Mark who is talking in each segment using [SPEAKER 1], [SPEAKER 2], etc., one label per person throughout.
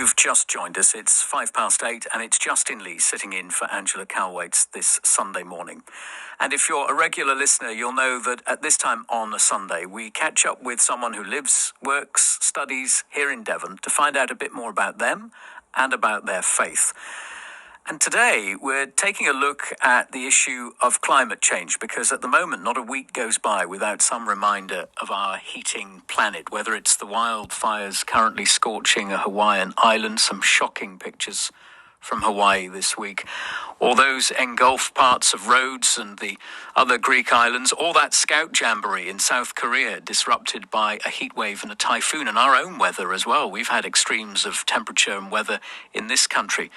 [SPEAKER 1] you've just joined us, it's 8:05 and it's Justin Lee sitting in for Angela Calwaits this Sunday morning. And if you're a regular listener, you'll know that at this time on a Sunday, we catch up with someone who lives, works, studies here in Devon to find out a bit more about them and about their faith. And today we're taking a look at the issue of climate change, because at the moment not a week goes by without some reminder of our heating planet, whether it's the wildfires currently scorching a Hawaiian island, some shocking pictures from Hawaii this week, or those engulfed parts of Rhodes and the other Greek islands, or that scout jamboree in South Korea disrupted by a heat wave and a typhoon, and our own weather as well. We've had extremes of temperature and weather in this country.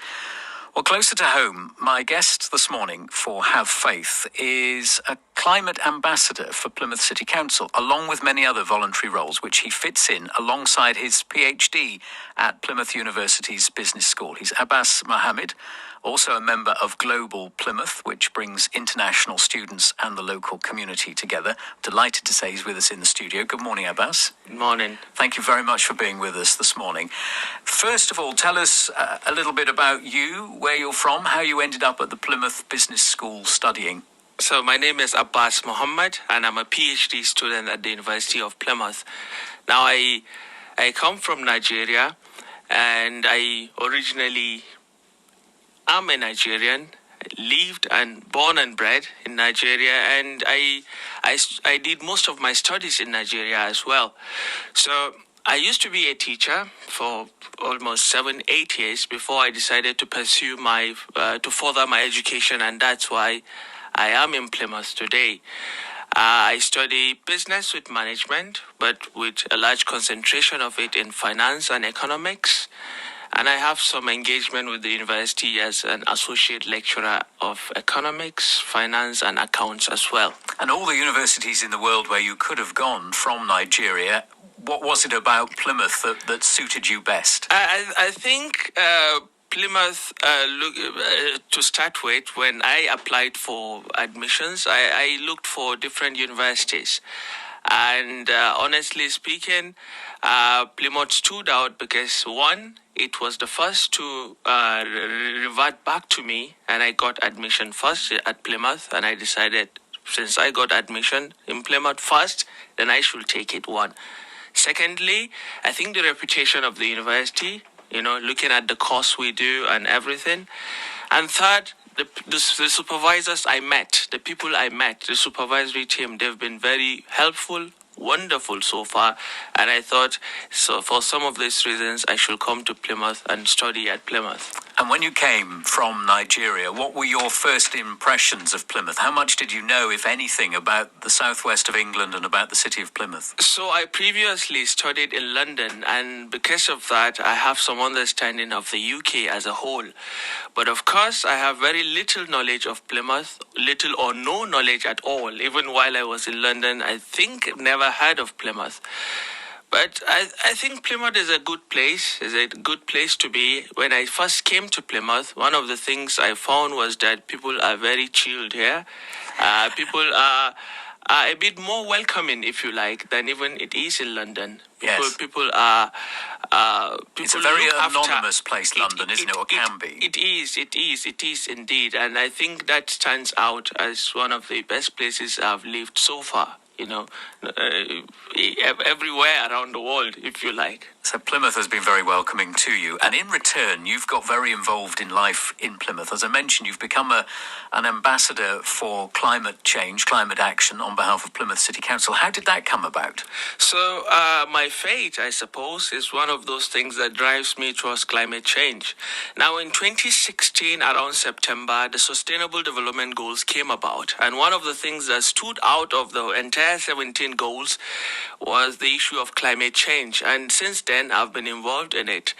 [SPEAKER 1] Well, closer to home, my guest this morning for Have Faith is a climate ambassador for Plymouth City Council, along with many other voluntary roles, which he fits in alongside his PhD at Plymouth University's Business School. He's Abbas Mohammed, also a member of Global Plymouth, which brings international students and the local community together. Delighted to say he's with us in the studio. Good morning, Abbas.
[SPEAKER 2] Good morning.
[SPEAKER 1] Thank you very much for being with us this morning. First of all, tell us a little bit about you, where you're from, how you ended up at the Plymouth Business School studying.
[SPEAKER 2] So my name is Abbas Mohammed, and I'm a PhD student at the University of Plymouth. Now, I come from Nigeria, and I originally am a Nigerian, lived and born and bred in Nigeria, and I did most of my studies in Nigeria as well. So I used to be a teacher for almost 7-8 years before I decided to pursue to further my education, and that's why I am in Plymouth today. I study business with management, but with a large concentration of it in finance and economics. And I have some engagement with the university as an associate lecturer of economics, finance, and accounts as well.
[SPEAKER 1] And all the universities in the world where you could have gone from Nigeria, what was it about Plymouth that suited you best?
[SPEAKER 2] I think Plymouth, to start with, when I applied for admissions, I looked for different universities. And honestly speaking, Plymouth stood out because, one, it was the first to revert back to me, and I got admission first at Plymouth, and I decided, since I got admission in Plymouth first, then I should take it, one. Secondly, I think the reputation of the university, looking at the course we do and everything. And third, the supervisors I met, the people I met, the supervisory team, they've been very helpful, wonderful so far, and I thought, so for some of these reasons, I should come to Plymouth and study at Plymouth.
[SPEAKER 1] And when you came from Nigeria, what were your first impressions of Plymouth? How much did you know, if anything, about the southwest of England and about the city of Plymouth?
[SPEAKER 2] So I previously studied in London, and because of that, I have some understanding of the UK as a whole. But of course, I have very little knowledge of Plymouth, little or no knowledge at all. Even while I was in London, I think never heard of Plymouth. But I think Plymouth is a good place, to be. When I first came to Plymouth, one of the things I found was that people are very chilled here. People are a bit more welcoming, if you like, than even it is in London. People are...
[SPEAKER 1] it's a very anonymous place, London, isn't it, or can be?
[SPEAKER 2] It is indeed. And I think that stands out as one of the best places I've lived so far. Everywhere around the world, if you like.
[SPEAKER 1] So Plymouth has been very welcoming to you. And in return, you've got very involved in life in Plymouth. As I mentioned, you've become an ambassador for climate change, climate action on behalf of Plymouth City Council. How did that come about?
[SPEAKER 2] So my fate, I suppose, is one of those things that drives me towards climate change. Now, in 2016, around September, the Sustainable Development Goals came about. And one of the things that stood out of the entire 17 goals was the issue of climate change. And since then, I've been involved in it.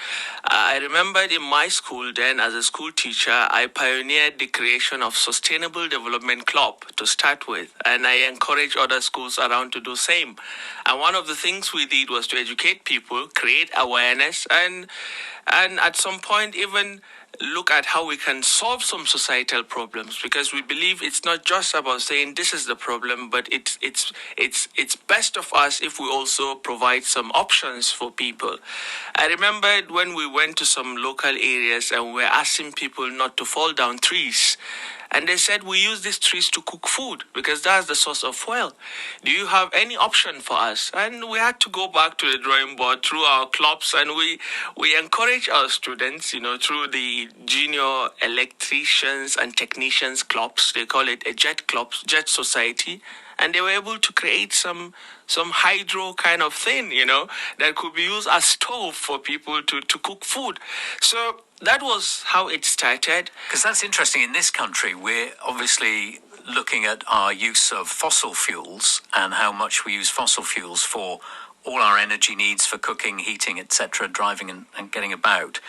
[SPEAKER 2] I remembered in my school then, as a school teacher, I pioneered the creation of Sustainable Development Club to start with, and I encouraged other schools around to do same. And one of the things we did was to educate people, create awareness, and and at some point even look at how we can solve some societal problems, because we believe it's not just about saying this is the problem, but it's best of us if we also provide some options for people. I remember when we went to some local areas and we were asking people not to fall down trees. And they said, we use these trees to cook food because that's the source of fuel. Do you have any option for us? And we had to go back to the drawing board through our clubs, and we encourage our students, through the junior electricians and technicians clubs. They call it a jet society. And they were able to create some hydro kind of thing, that could be used as stove for people to cook food. So that was how it started.
[SPEAKER 1] Because that's interesting. In this country, we're obviously looking at our use of fossil fuels and how much we use fossil fuels for all our energy needs for cooking, heating, etc., driving and getting about.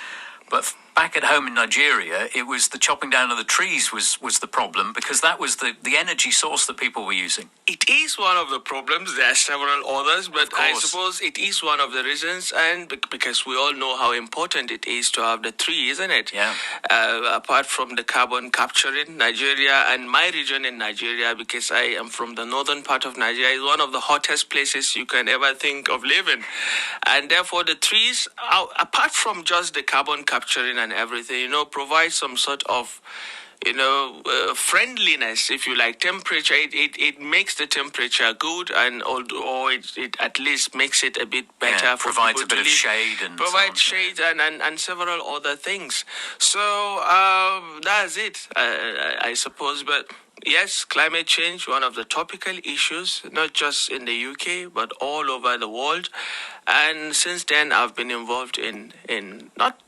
[SPEAKER 1] But back at home in Nigeria, it was the chopping down of the trees was the problem, because that was the energy source that people were using.
[SPEAKER 2] It is one of the problems. There are several others, but I suppose it is one of the reasons, and because we all know how important it is to have the tree, isn't it?
[SPEAKER 1] Yeah.
[SPEAKER 2] Apart from the carbon capture in Nigeria, and my region in Nigeria, because I am from the northern part of Nigeria, is one of the hottest places you can ever think of living. And therefore the trees, apart from just the carbon capturing and everything, provide some sort of friendliness, if you like, temperature. It makes the temperature good, and or it at least makes it a bit better.
[SPEAKER 1] Yeah,
[SPEAKER 2] for
[SPEAKER 1] provides
[SPEAKER 2] people
[SPEAKER 1] a bit of shade and
[SPEAKER 2] provides shade and several other things. So that's it, I suppose. But yes, climate change, one of the topical issues, not just in the UK, but all over the world. And since then, I've been involved in not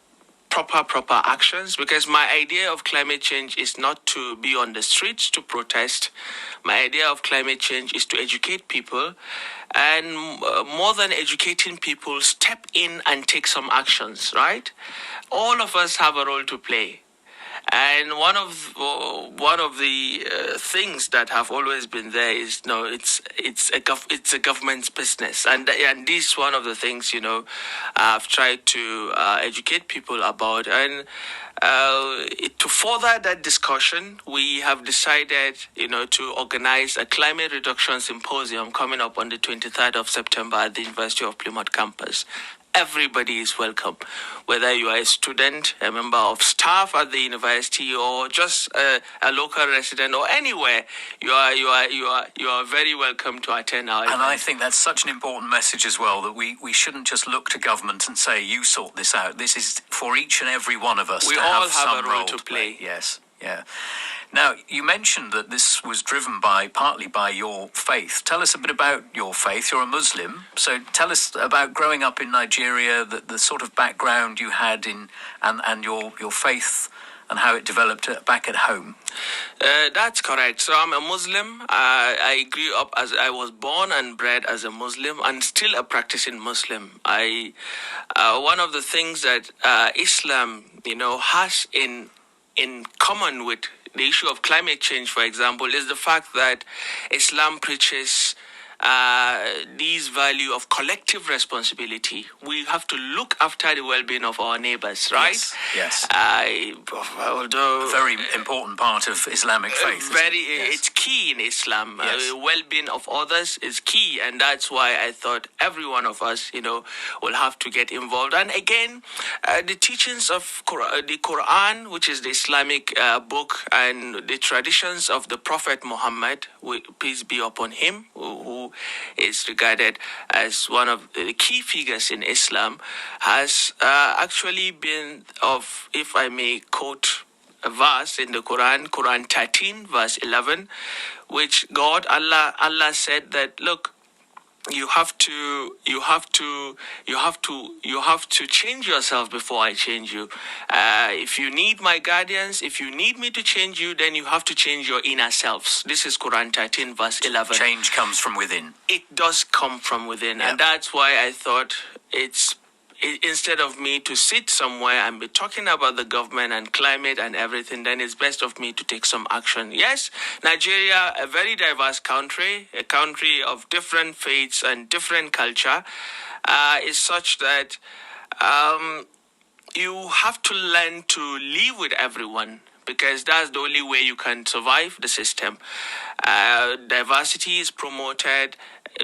[SPEAKER 2] proper actions, because my idea of climate change is not to be on the streets to protest. My idea of climate change is to educate people, and more than educating people, step in and take some actions, right? All of us have a role to play. And one of the things that have always been there is it's a government's business, and this is one of the things I've tried to educate people about. And to further that discussion, we have decided to organize a climate reduction symposium coming up on the 23rd of September at the University of Plymouth campus. Everybody is welcome, whether you are a student, a member of staff at the university, or just a local resident, or anywhere. You are very welcome to attend our event.
[SPEAKER 1] And I think that's such an important message as well, that we shouldn't just look to government and say, you sort this out. This is for each and every one of us.
[SPEAKER 2] We
[SPEAKER 1] to
[SPEAKER 2] all
[SPEAKER 1] have
[SPEAKER 2] have
[SPEAKER 1] some
[SPEAKER 2] a role to play.
[SPEAKER 1] Yes, yeah. Now, you mentioned that this was driven partly by your faith. Tell us a bit about your faith. You're a Muslim, so tell us about growing up in Nigeria, the sort of background you had and your faith and how it developed back at home.
[SPEAKER 2] That's correct. So I'm a Muslim. I grew up I was born and bred as a Muslim, and still a practicing Muslim. One of the things that Islam, has in common with the issue of climate change, for example, is the fact that Islam preaches this value of collective responsibility. We have to look after the well-being of our neighbors, right?
[SPEAKER 1] Yes.
[SPEAKER 2] Although
[SPEAKER 1] a very important part of Islamic faith.
[SPEAKER 2] It's key in Islam.
[SPEAKER 1] Yes.
[SPEAKER 2] Well-being of others is key, and that's why I thought every one of us, will have to get involved. And again, the teachings of the Quran, which is the Islamic book, and the traditions of the Prophet Mohammed, peace be upon him, who is regarded as one of the key figures in Islam, has actually been of, if I may quote a verse in the Quran, Quran 13, verse 11, which Allah said that, look, you have to change yourself before I change you. If you need my guidance, if you need me to change you, then you have to change your inner selves. This is Quran 13, verse 11.
[SPEAKER 1] Change comes from within.
[SPEAKER 2] It does come from within, and that's why I thought instead of me to sit somewhere and be talking about the government and climate and everything, then it's best of me to take some action. Yes, Nigeria, a very diverse country, a country of different faiths and different culture, is such that you have to learn to live with everyone, because that's the only way you can survive the system. Diversity is promoted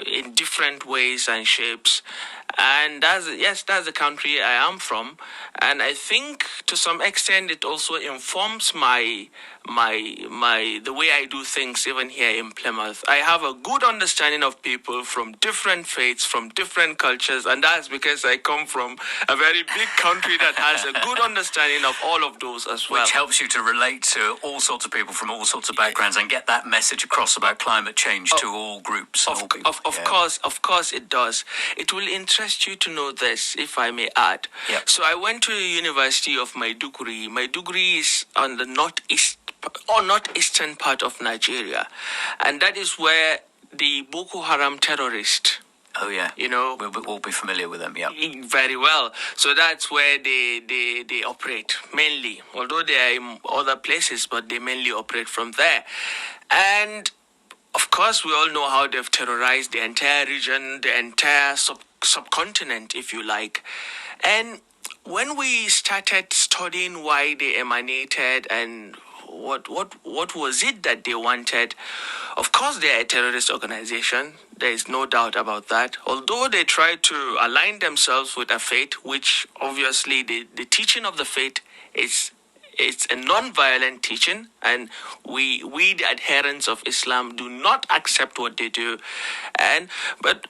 [SPEAKER 2] in different ways and shapes. And that's the country I am from. And I think to some extent it also informs the way I do things even here in Plymouth. I have a good understanding of people from different faiths, from different cultures, and that's because I come from a very big country that has a good understanding of all of those as well.
[SPEAKER 1] Which helps you to relate to all sorts of people from all sorts of backgrounds and get that message across about climate change to all groups.
[SPEAKER 2] Of course it does. It will interest you to know this, if I may add.
[SPEAKER 1] Yep.
[SPEAKER 2] So I went to the University of Maiduguri. Maiduguri is on the northeastern part of Nigeria, and that is where the Boko Haram terrorists.
[SPEAKER 1] Oh yeah, we'll all be familiar with them. Yeah,
[SPEAKER 2] very well. So that's where they operate mainly. Although they are in other places, but they mainly operate from there. And of course, we all know how they've terrorized the entire region, the entire subcontinent, if you like. And when we started studying why they emanated and what was it that they wanted, of course they are a terrorist organization. There is no doubt about that. Although they try to align themselves with a faith, which obviously the teaching of the faith is it's a non-violent teaching, and we the adherents of Islam do not accept what they do. But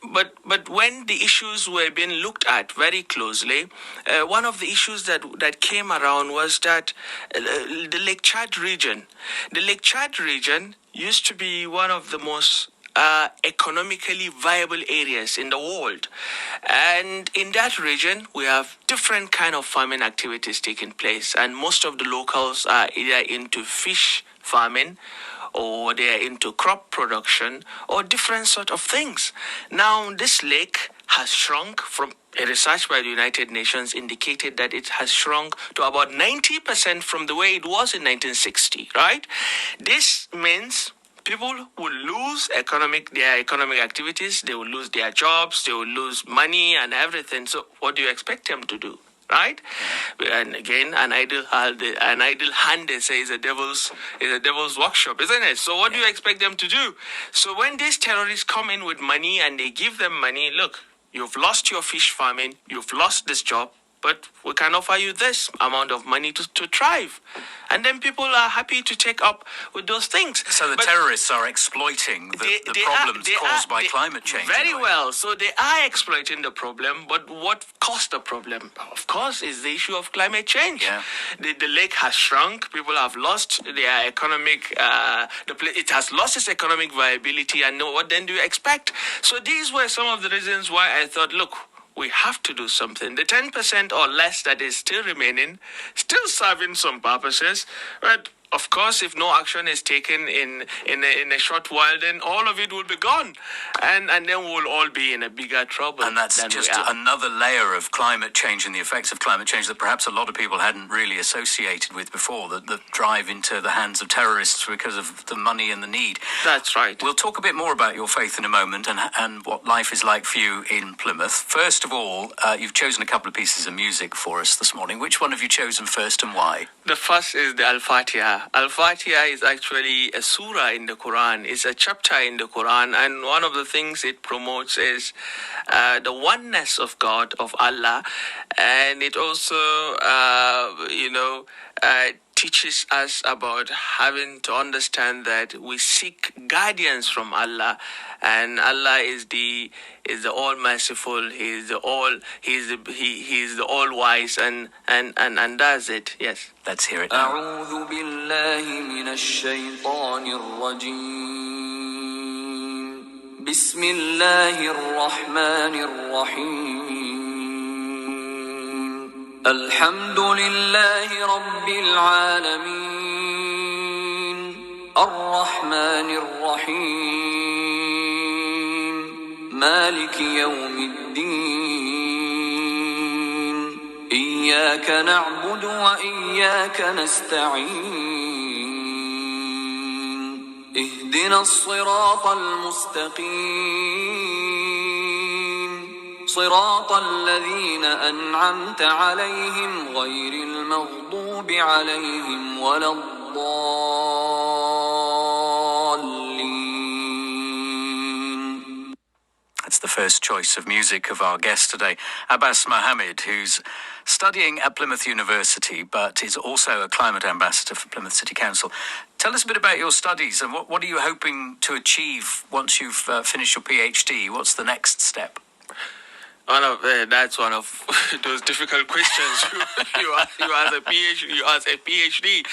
[SPEAKER 2] when the issues were being looked at very closely, one of the issues that came around was that the Lake Chad region used to be one of the most economically viable areas in the world, and in that region we have different kind of farming activities taking place, and most of the locals are either into fish farming or they are into crop production or different sort of things. Now this lake has shrunk. From a research by the United Nations indicated that it has shrunk to about 90% from the way it was in 1960, right? This means people will lose their economic activities, they will lose their jobs, they will lose money and everything. So what do you expect them to do, right? And again, an idle hand, they say, is a devil's workshop, isn't it? So what do you expect them to do? So when these terrorists come in with money and they give them money, look, you've lost your fish farming, you've lost this job, but we can offer you this amount of money to thrive. And then people are happy to take up with those things.
[SPEAKER 1] So terrorists are exploiting the problems caused by climate change.
[SPEAKER 2] Very well. So they are exploiting the problem, but what caused the problem? Of course, is the issue of climate change.
[SPEAKER 1] Yeah.
[SPEAKER 2] The lake has shrunk. People have lost their economic, it has lost its economic viability. And what then do you expect? So these were some of the reasons why I thought, look, we have to do something. The 10% or less that is still remaining, still serving some purposes, but of course, if no action is taken in a short while, then all of it will be gone, and then we'll all be in a bigger trouble.
[SPEAKER 1] And that's just another layer of climate change and the effects of climate change that perhaps a lot of people hadn't really associated with before, the drive into the hands of terrorists because of the money and the need.
[SPEAKER 2] That's right.
[SPEAKER 1] We'll talk a bit more about your faith in a moment and what life is like for you in Plymouth. First of all, you've chosen a couple of pieces of music for us this morning. Which one have you chosen first and why?
[SPEAKER 2] The first is the Al-Fatiha. Al-Fatiha is actually a surah in the Quran. It's a chapter in the Quran, and one of the things it promotes is the oneness of God, of Allah, and it also, teaches us about having to understand that we seek guidance from Allah, and Allah is the all merciful. He is the all wise, and that's it. Yes.
[SPEAKER 1] Let's hear it now.
[SPEAKER 3] أعوذ بالله من الشيطان الرجيم. بسم الله الرحمن الرحيم. الحمد لله رب العالمين الرحمن الرحيم مالك يوم الدين إياك نعبد وإياك نستعين اهدنا الصراط المستقيم صراط الذين أنعمت عليهم غير المغضوب عليهم ولا الضالين.
[SPEAKER 1] That's the first choice of music of our guest today, Abbas Mohammed, who's studying at Plymouth University, but is also a climate ambassador for Plymouth City Council. Tell us a bit about your studies and what are you hoping to achieve once you've finished your PhD? What's the next step?
[SPEAKER 2] That's one of those difficult questions you ask a PhD.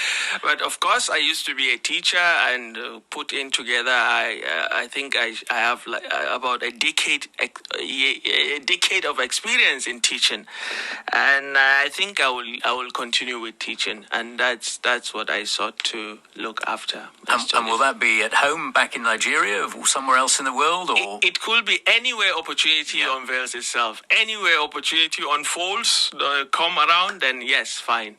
[SPEAKER 2] But of course, I used to be a teacher and put in together. I think I have about a decade of experience in teaching, and I think I will continue with teaching, and that's what I sought to look after.
[SPEAKER 1] And will that be at home, back in Nigeria, or somewhere else in the world, or
[SPEAKER 2] it could be anywhere opportunity unveils itself. Anywhere opportunity unfolds, come around, then yes, fine.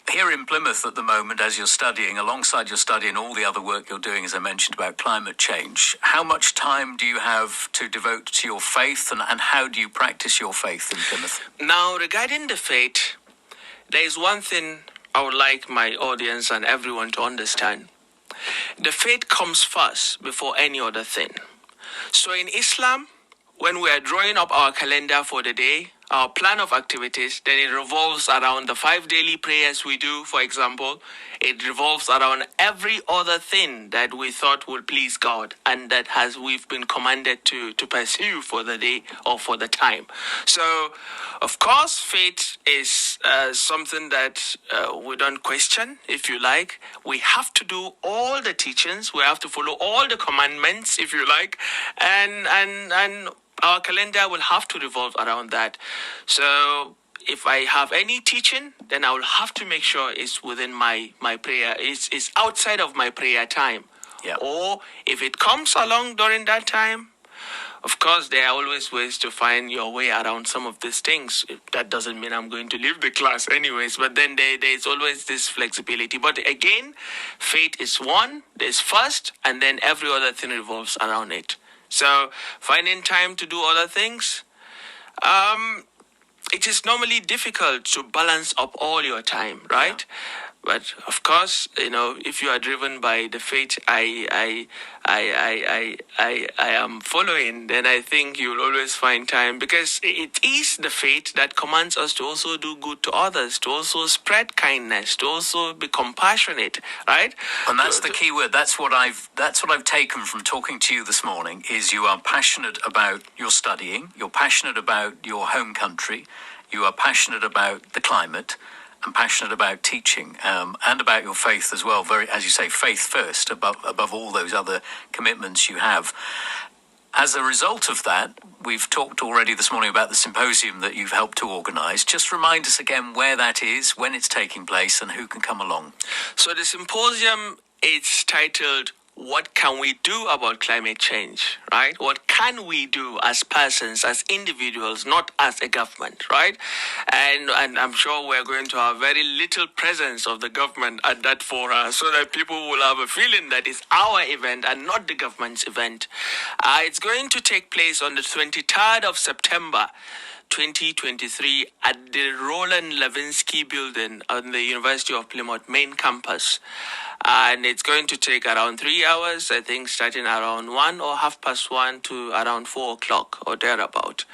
[SPEAKER 1] Here in Plymouth at the moment, as you're studying, alongside your study and all the other work you're doing, as I mentioned, about climate change, how much time do you have to devote to your faith, and how do you practice your faith in Plymouth?
[SPEAKER 2] Now, regarding the faith, there is one thing I would like my audience and everyone to understand. The faith comes first before any other thing. So in Islam, when we are drawing up our calendar for the day, our plan of activities, then it revolves around the 5 daily prayers we do, for example. It revolves around every other thing that we thought would please God and that we've been commanded to pursue for the day or for the time. So, of course, faith is something that we don't question, if you like. We have to do all the teachings. We have to follow all the commandments, if you like. And our calendar will have to revolve around that. So if I have any teaching, then I will have to make sure it's within my prayer. It's outside of my prayer time.
[SPEAKER 1] Yeah.
[SPEAKER 2] Or if it comes along during that time, of course, there are always ways to find your way around some of these things. That doesn't mean I'm going to leave the class anyways, but then there's always this flexibility. But again, faith is one, there's first, and then every other thing revolves around it. So finding time to do other things, it is normally difficult to balance up all your time, right? Yeah. But of course, if you are driven by the faith I am following, then I think you'll always find time, because it is the faith that commands us to also do good to others, to also spread kindness, to also be compassionate, right?
[SPEAKER 1] And that's the key word. That's what I've taken from talking to you this morning. Is you are passionate about your studying, you're passionate about your home country, you are passionate about the climate, and passionate about teaching, and about your faith as well. Very, as you say, faith first, above all those other commitments you have. As a result of that, we've talked already this morning about the symposium that you've helped to organise. Just remind us again where that is, when it's taking place, and who can come along.
[SPEAKER 2] So the symposium is titled, "What Can We Do About Climate Change?" Right? What can we do as persons, as individuals, not as a government, right? And I'm sure we're going to have very little presence of the government at that forum, so that people will have a feeling that it's our event and not the government's event. It's going to take place on the 23rd of September, 2023 at the Roland Levinsky building on the University of Plymouth main campus. And it's going to take around 3 hours, I think, starting around 1 or 1:30 to around 4 o'clock or thereabout.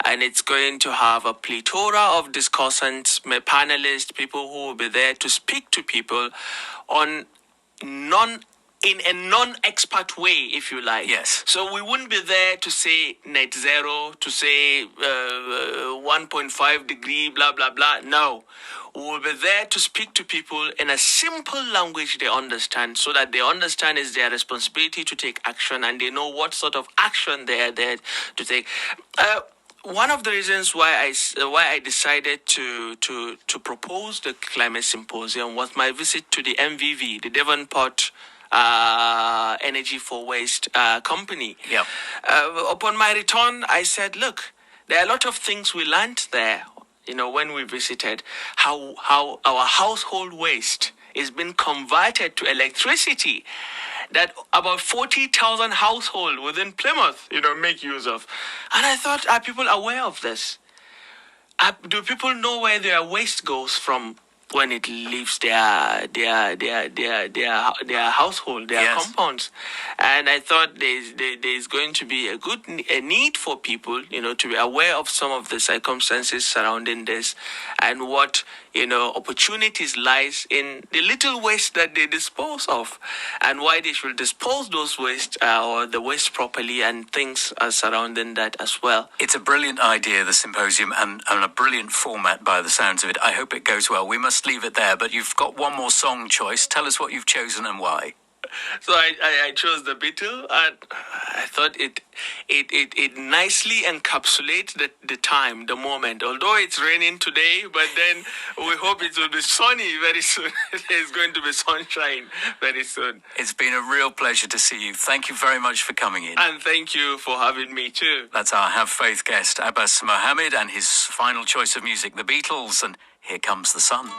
[SPEAKER 2] And it's going to have a plethora of discussants, panelists, people who will be there to speak to people on in a non-expert way, if you like.
[SPEAKER 1] Yes.
[SPEAKER 2] So we wouldn't be there to say net zero, to say 1.5 degree, blah, blah, blah. No. We will be there to speak to people in a simple language they understand, so that they understand it's their responsibility to take action, and they know what sort of action they are there to take. One of the reasons why I decided to propose the climate symposium was my visit to the MVV, the Devon Energy for Waste company.
[SPEAKER 1] Yeah.
[SPEAKER 2] Upon my return, I said, look, there are a lot of things we learned there. When we visited, how our household waste is being converted to electricity. that about 40,000 households within Plymouth, make use of. And I thought, are people aware of this? Do people know where their waste goes from when it leaves their household, their
[SPEAKER 1] Yes.
[SPEAKER 2] compounds? And I thought there's going to be a need for people, to be aware of some of the circumstances surrounding this, and what opportunities lies in the little waste that they dispose of, and why they should dispose those waste or the waste properly, and things surrounding that as well.
[SPEAKER 1] It's a brilliant idea, the symposium, and a brilliant format by the sounds of it. I hope it goes well. We must leave it there, but you've got one more song choice. Tell us what you've chosen and why.
[SPEAKER 2] So I chose the Beatle, and I thought it nicely encapsulates the time, the moment. Although it's raining today, but then we hope it will be sunny very soon. There's going to be sunshine very soon.
[SPEAKER 1] It's been a real pleasure to see you. Thank you very much for coming in.
[SPEAKER 2] And thank you for having me too.
[SPEAKER 1] That's our Have Faith guest, Abbas Mohammed, and his final choice of music, the Beatles, and Here Comes the Sun.